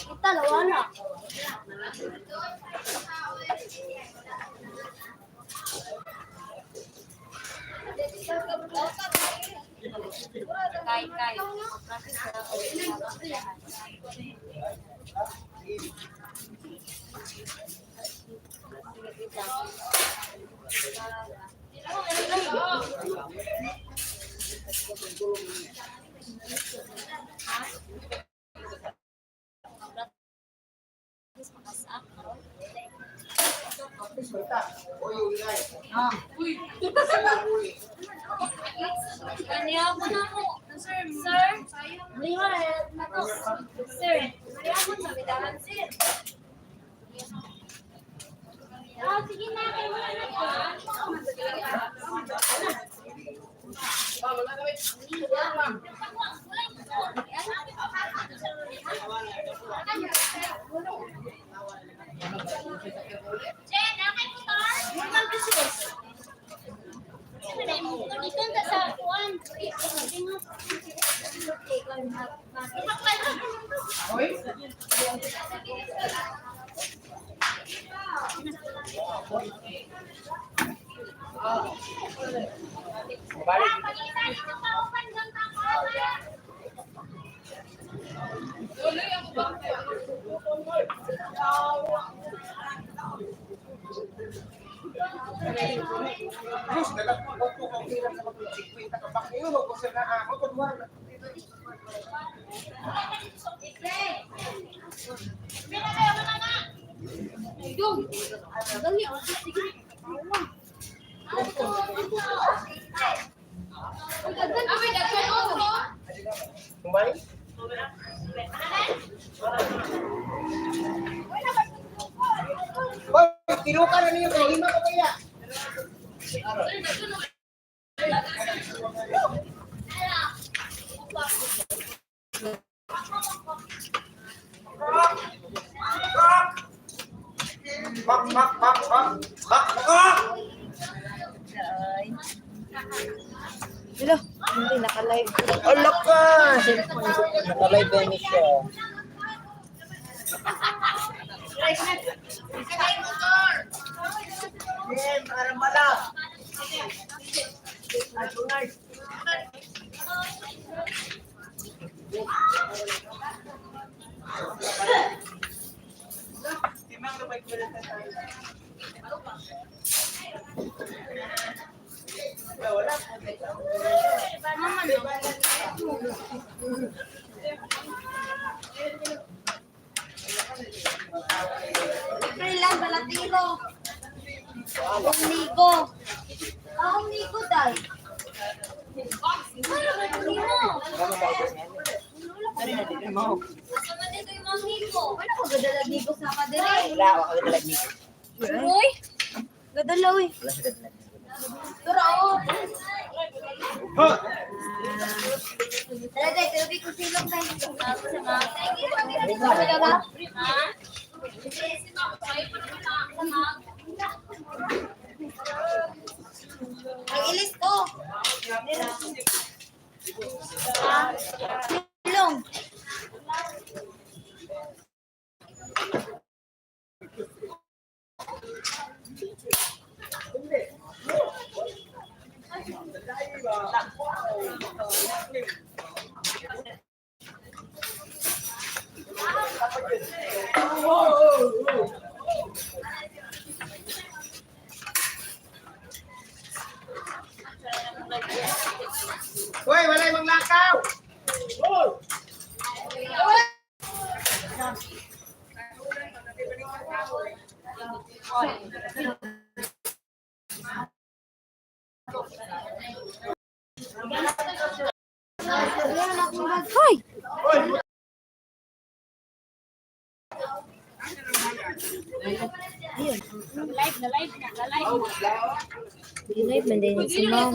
Kita lawan lah. Kai. Kanya ako na mo. Sir. Lima na to. Sir, kaya mo sa bidahan, sir. Sige na, kayo mo na po. Jen, nakay mo to? Normal business. Dito na sa kuwan. Terus dapat waktu konfiran sama kucing tak kepak itu lo kosen na ako kedua. Kembali. Boy, tirukan na niyo kay lima ko kaya. Hello, hindi naka-live. Ala ka! Naka-live ba ni siya? Para mala. Kailan balatiro? Umnigo. Umnigo dahil. Sama dito yung mga nigo. Wala ko gadala nigo sa kadere. Wala ako gadala nigo. Uy, gadala uy. Pero ako. Talaga, pero ko silong tayo sa mga. Ang ilis ko. Silong. Hoy, walay manglakaw. Hoy. Hoy. Live na. Live man din si Mom.